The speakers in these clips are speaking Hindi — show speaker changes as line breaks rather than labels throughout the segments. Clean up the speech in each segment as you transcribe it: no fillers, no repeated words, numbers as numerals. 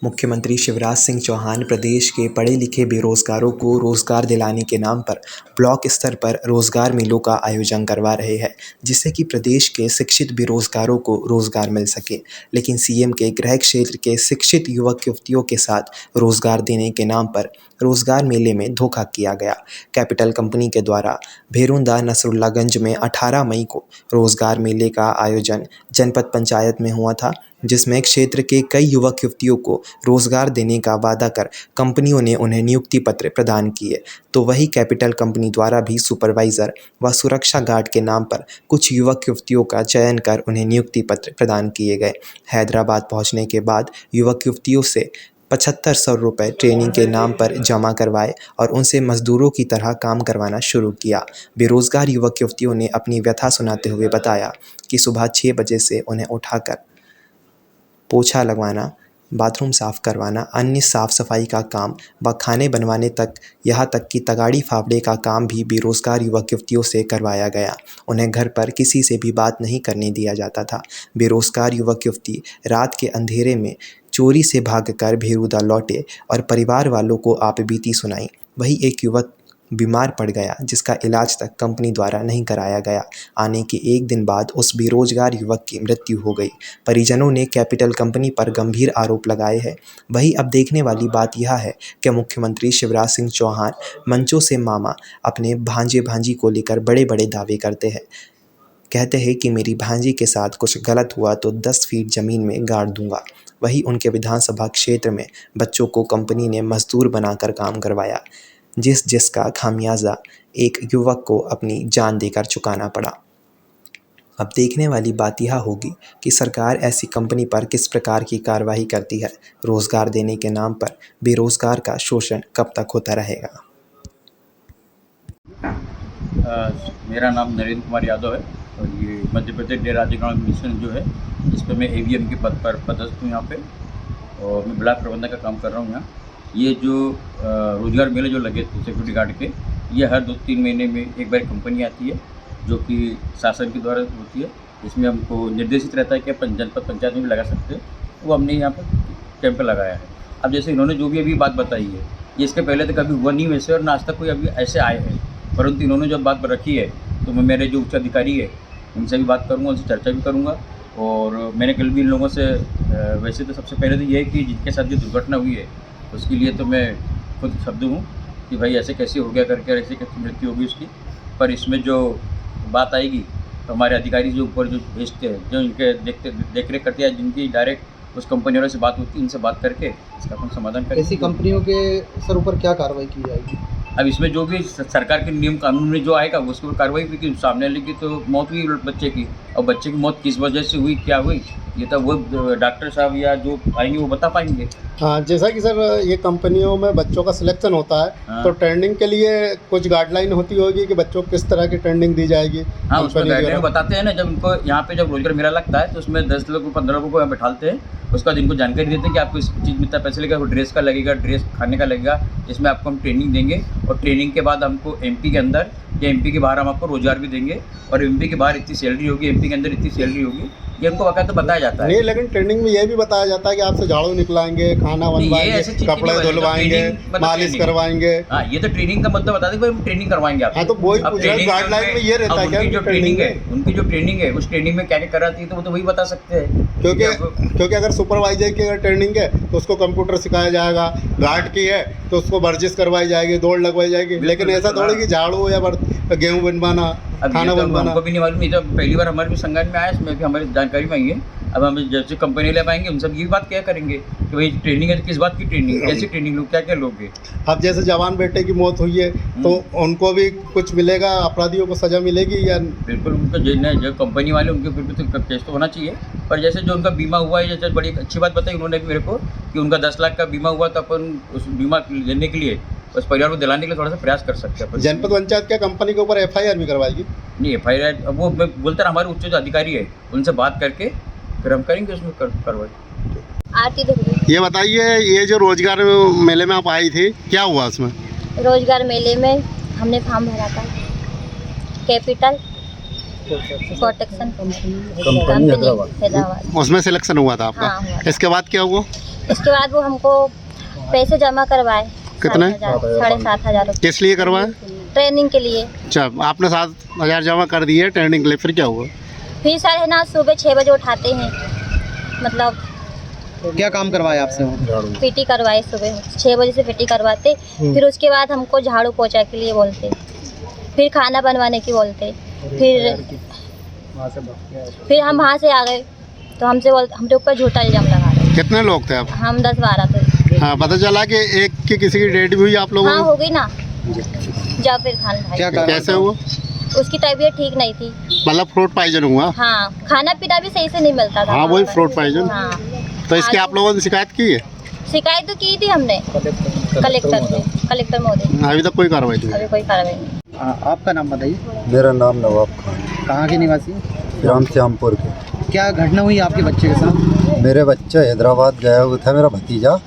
मुख्यमंत्री शिवराज सिंह चौहान प्रदेश के पढ़े लिखे बेरोजगारों को रोजगार दिलाने के नाम पर ब्लॉक स्तर पर रोजगार मेलों का आयोजन करवा रहे हैं, जिससे कि प्रदेश के शिक्षित बेरोजगारों को रोजगार मिल सके। लेकिन सीएम के गृह क्षेत्र के शिक्षित युवक युवतियों के साथ रोजगार देने के नाम पर रोजगार मेले में धोखा किया गया। कैपिटल कंपनी के द्वारा भेरुंदा नसरुल्लागंज में 18 मई को रोजगार मेले का आयोजन जनपद पंचायत में हुआ था, जिसमें क्षेत्र के कई युवक युवतियों को रोजगार देने का वादा कर कंपनियों ने उन्हें नियुक्ति पत्र प्रदान किए। तो वही कैपिटल कंपनी द्वारा भी सुपरवाइजर व सुरक्षा गार्ड के नाम पर कुछ युवक युवतियों का चयन कर उन्हें नियुक्ति पत्र प्रदान किए गए। हैदराबाद पहुंचने के बाद युवक युवतियों से 7500 रुपये ट्रेनिंग के नाम पर जमा करवाए और उनसे मजदूरों की तरह काम करवाना शुरू किया। बेरोजगार युवक युवतियों ने अपनी व्यथा सुनाते हुए बताया कि सुबह 6 बजे से उन्हें उठाकर पोछा लगवाना, बाथरूम साफ़ करवाना, अन्य साफ़ सफाई का काम व खाने बनवाने तक, यहाँ तक कि तगाड़ी फावड़े का काम भी बेरोजगार युवक युवतियों से करवाया गया। उन्हें घर पर किसी से भी बात नहीं करने दिया जाता था। बेरोजगार युवक युवती रात के अंधेरे में चोरी से भागकर भेरुदा लौटे और परिवार वालों को आपबीती सुनाई। वही एक युवक बीमार पड़ गया, जिसका इलाज तक कंपनी द्वारा नहीं कराया गया। आने के एक दिन बाद उस बेरोजगार युवक की मृत्यु हो गई। परिजनों ने कैपिटल कंपनी पर गंभीर आरोप लगाए हैं। वहीं अब देखने वाली बात यह है कि मुख्यमंत्री शिवराज सिंह चौहान मंचों से मामा अपने भांजे भांजी को लेकर बड़े बड़े दावे करते हैं। कहते हैं कि मेरी भांजी के साथ कुछ गलत हुआ तो 10 फीट ज़मीन में गाड़ दूंगा। वहीं उनके विधानसभा क्षेत्र में बच्चों को कंपनी ने मजदूर बनाकर काम करवाया, जिसका खामियाजा एक युवक को अपनी जान देकर चुकाना पड़ा। अब देखने वाली बात यह होगी कि सरकार ऐसी कंपनी पर किस प्रकार की कार्रवाई करती है। रोजगार देने के नाम पर बेरोजगार का शोषण कब तक होता रहेगा।
मेरा नाम नरेंद्र कुमार यादव है और ये मध्य प्रदेश डेयरी राज्य ग्रामीण मिशन जो है, इस पर मैं AVM के पद पर पदस्थ हूँ यहाँ पे, और मैं ब्लॉक प्रबंधक का काम कर रहा हूँ यहाँ। ये जो रोजगार मेले जो लगे थे सिक्योरिटी गार्ड के, ये हर 2-3 महीने में एक बार कंपनी आती है जो कि शासन के द्वारा होती है। इसमें हमको निर्देशित रहता है कि अपन जनपद पंचायत में भी लगा सकते हैं। वो हमने यहाँ पर कैंप लगाया है। अब जैसे इन्होंने जो भी अभी बात बताई है, ये इसके पहले तो कभी हुआ नहीं वैसे, और ना आज तक कोई अभी ऐसे आए हैं। परंतु इन्होंने जब बात रखी है तो मैं मेरे जो उच्च अधिकारी है उनसे भी बात करूँगा, उनसे चर्चा भी करूँगा। और मैंने कल भी इन लोगों से वैसे तो सबसे पहले तो ये है कि जिनके साथ जो दुर्घटना हुई है उसके लिए तो मैं खुद शब्द हूँ कि भाई ऐसे कैसे हो गया करके, ऐसे कैसे मृत्यु होगी उसकी। पर इसमें जो बात आएगी तो हमारे अधिकारी जो ऊपर जो भेजते हैं, जो इनके देख रेख करते हैं, जिनकी डायरेक्ट उस कंपनी वालों से बात होती है, उनसे बात करके इसका अपन समाधान करें।
ऐसी कंपनियों के सर ऊपर क्या कार्रवाई की जाएगी?
अब इसमें जो भी सरकार के नियम कानून में जो आएगा उसके ऊपर कार्रवाई भी की। सामने वाले की तो मौत हुई बच्चे की, और बच्चे की मौत किस वजह से हुई, क्या हुई, ये तो वो डॉक्टर साहब या जो आएंगे वो बता पाएंगे।
हाँ, जैसा कि सर ये कंपनियों में बच्चों का सिलेक्शन होता है,
हाँ।
तो ट्रेनिंग के लिए कुछ गाइडलाइन होती होगी कि बच्चों को किस तरह की ट्रेनिंग दी जाएगी?
हाँ, उसमें गाइडलाइन बताते हैं ना। जब इनको यहाँ पे जब रोजगार मेला लगता है तो उसमें 10 लोग 15 लोगों को यहाँ बैठाते हैं। उसके बाद इनको जानकारी देते हैं कि आपको इस चीज़ में इतना पैसे लगेगा, ड्रेस का लगेगा, ड्रेस खाने का लगेगा, इसमें आपको हम ट्रेनिंग देंगे। और ट्रेनिंग के बाद हमको MP के अंदर या MP के बाहर हम आपको रोजगार भी देंगे, और MP के बाहर इतनी सैलरी होगी, MP के अंदर इतनी सैलरी होगी, ये हमको बाकायदा बताया जाता है।
नहीं, लेकिन ट्रेनिंग में ये भी बताया जाता है कि आपसे झाड़ू निकलाएंगे, खाना बनवाएंगे, कपड़े धुलवाएंगे, मालिश करवाएंगे।
हाँ, ये तो ट्रेनिंग का मतलब बता दें भाई हम ट्रेनिंग करवाएंगे आपको।
हाँ, तो वही गाइडलाइन में ये रहता है क्या?
जो ट्रेनिंग है, उनकी जो ट्रेनिंग है, उस ट्रेनिंग में क्या क्या कराती है तो वो तो वही बता सकते हैं।
क्योंकि अगर सुपरवाइजर की अगर ट्रेनिंग है तो उसको कंप्यूटर सिखाया जाएगा, गार्ड की है तो उसको वर्जिश करवाई जाएगी, दौड़ लगवाई जाएगी। लेकिन ऐसा थोड़ी कि झाड़ू या गेहूँ बनवाना, खाना बनवाना।
हमको भी नहीं मालूम, ये तो पहली बार हमारे भी संज्ञान में आया, इसमें भी हमारी जानकारी में आई है। अब हम जैसे कंपनी ले पाएंगे उन सब ये बात क्या करेंगे कि भाई ट्रेनिंग है तो किस बात की ट्रेनिंग, कैसी ट्रेनिंग लो, क्या क्या लोगे।
अब जैसे जवान बेटे की मौत हुई है तो उनको भी कुछ मिलेगा, अपराधियों को सजा मिलेगी या?
बिल्कुल, उनको जो कंपनी वाले उनके ऊपर तो केस तो होना चाहिए। पर जैसे जो उनका बीमा हुआ है, जैसे बड़ी अच्छी बात बताई उन्होंने भी मेरे को कि उनका 10 लाख का बीमा हुआ, तो अपन उस बीमा लेने के लिए उस परिवार को दिलाने के लिए थोड़ा सा प्रयास कर सकते हैं।
जनपद पंचायत क्या कंपनी के ऊपर FIR भी करवाएगी?
नहीं, FIR वो मैं बोलता रहा, हमारे उच्च जो अधिकारी है उनसे बात करके फिर हम करेंगे उसमें कार्रवाई।
ये बताइए, ये जो रोजगार मेले में आप आई थी, क्या हुआ उसमें?
रोजगार मेले में हमने फॉर्म भरा था, कैपिटल प्रोटेक्शन कंपनी हैदराबाद।
उसमें सिलेक्शन हुआ था आपका?
हाँ, हुआ।
इसके बाद क्या हुआ?
इसके बाद वो हमको पैसे जमा करवाए।
कितने?
7,500
किस लिए करवाए?
ट्रेनिंग के लिए।
अच्छा, आपने 7,000 जमा कर दिए ट्रेनिंग के लिए, फिर क्या हुआ?
फिर सर है ना सुबह 6 बजे उठाते हैं, मतलब
क्या काम करवाया आपसे वो?
पीटी करवाए सुबह 6 बजे से पीटी करवाते। फिर उसके बाद हमको झाड़ू पोछा के लिए बोलते, फिर खाना बनवाने की बोलते, फिर हम वहाँ से आ गए तो हमसे ऊपर झूठा इल्जाम लगा रहे।
कितने लोग थे आप?
हम 10-12 थे।
हाँ, पता चला कि एक की किसी की डेट भी हुई आप लोगों
हाँ
में?
हो गई ना, जाफिर खान भाई।
क्या कारण
कैसे
था?
हुआ?
उसकी तबीयत ठीक नहीं थी।
मतलब फ्रूट पॉइजन हुआ?
हाँ, खाना पीना भी सही से नहीं मिलता था।
हाँ, वही फ्रूट पॉइजन।
हाँ,
तो इसकी आप लोगों ने शिकायत की है?
शिकायत तो की थी हमने कलेक्टर से, कलेक्टर महोदय।
अभी तक कोई कार्रवाई नहीं?
अभी कोई कार्रवाई नहीं।
आपका नाम बताइए।
मेरा नाम नवाब खान,
कहाँ के निवासी?
ग्राम श्यामपुर के।
क्या घटना हुई आपके बच्चे के साथ?
मेरे बच्चा हैदराबाद गया हुआ था, मेरा भतीजा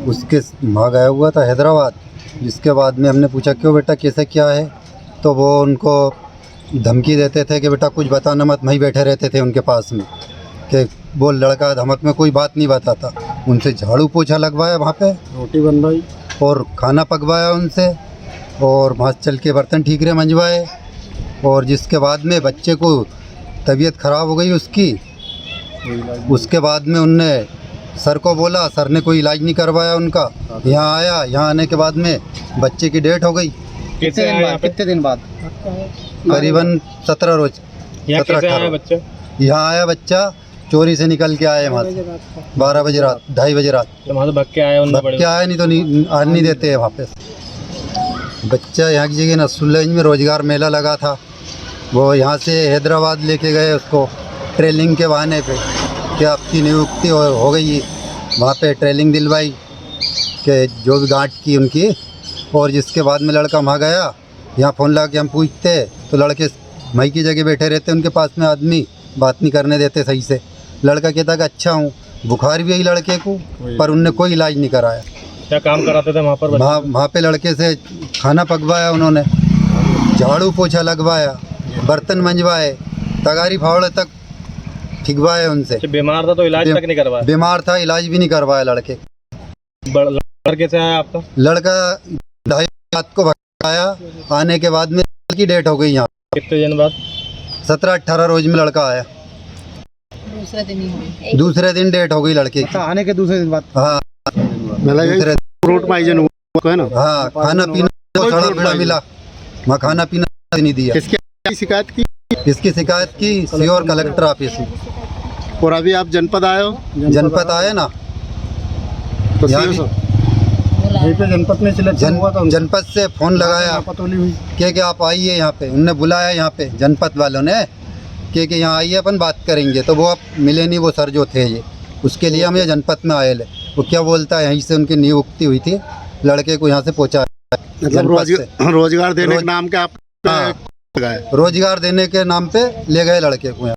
उसके वहाँ गया हुआ था हैदराबाद। जिसके बाद में हमने पूछा क्यों बेटा कैसे क्या है, तो वो उनको धमकी देते थे कि बेटा कुछ बताना मत। वहीं बैठे रहते थे उनके पास में कि वो लड़का धमक में कोई बात नहीं बताता। उनसे झाड़ू पोछा लगवाया, वहाँ पे रोटी बनवाई और खाना पकवाया उनसे, और वहाँ चल के बर्तन ठीक रहे मंजवाए। और जिसके बाद में बच्चे को तबीयत ख़राब हो गई उसकी, उसके बाद में उनने सर को बोला, सर ने कोई इलाज नहीं करवाया उनका। यहाँ आया, यहाँ आने के बाद में बच्चे की डेट हो गई।
कितने दिन बाद?
करीबन 17 रोज, 17-18
बच्चा
यहाँ आया बच्चा, चोरी से निकल के आए वहाँ से 12 बजे रात, 2:30 बजे रात
तो वहाँ से भाग के आया
भाग के आए, नहीं तो आने नहीं देते हैं वहाँ पे। बच्चा यहाँ की जगह नसरुल्लागंज में रोजगार मेला लगा था, वो यहाँ से हैदराबाद लेके गए उसको ट्रेनिंग के बहाने पे कि आपकी नियुक्ति हो गई। वहाँ पे ट्रेनिंग दिलवाई कि जो भी गांठ की उनकी। और जिसके बाद में लड़का वहाँ गया, यहाँ फ़ोन लगा के हम पूछते तो लड़के मई की जगह बैठे रहते, उनके पास में आदमी बात नहीं करने देते सही से। लड़का कहता कि अच्छा हूँ, बुखार भी आई लड़के को, पर उनने कोई इलाज नहीं कराया।
क्या काम कराते थे वहाँ पर?
वहाँ पे लड़के से खाना पकवाया उन्होंने, झाड़ू पोछा लगवाया, बर्तन मंजवाए, तगारी फावड़े तक ठिकवाए उनसे।
बीमार था तो इलाज तक नहीं करवाया?
बीमार था, इलाज भी नहीं करवाया लड़के।
लड़के से आया आपका
लड़का 2:30 रात को भगाया, आने के बाद में की डेट हो गई यहाँ।
कितने दिन बाद?
17-18 रोज में लड़का आया, दूसरे दिन डेट हो गई लड़के की।
आने के दूसरे दिन बाद?
हाँ, दूसरे
फ्रूट पॉइजन हुआ है ना?
हाँ, खाना पीना तो सड़ा पीड़ा मिला, वहाँ खाना पीना नहीं दिया।
किसकी शिकायत की?
इसकी शिकायत की सीओर कलेक्टर ऑफिस में।
और अभी आप जनपद आए हो?
जनपद आए ना,
तो
यहाँ
सीओ
जनपद से फ़ोन लगाया कि आप आइए यहाँ पे। उनने बुलाया यहाँ पे जनपद वालों ने कि यहाँ आइए अपन बात करेंगे। तो वो अब मिले नहीं, वो सर जो थे ये, उसके लिए हम ये जनपद में आए ले। वो क्या बोलता है, यहीं से उनकी नियुक्ति हुई थी, लड़के को यहाँ से पहुँचा।
मतलब रोजगार देने के नाम के आप
हाँ, रोजगार देने के नाम पे ले गए लड़के को यहाँ।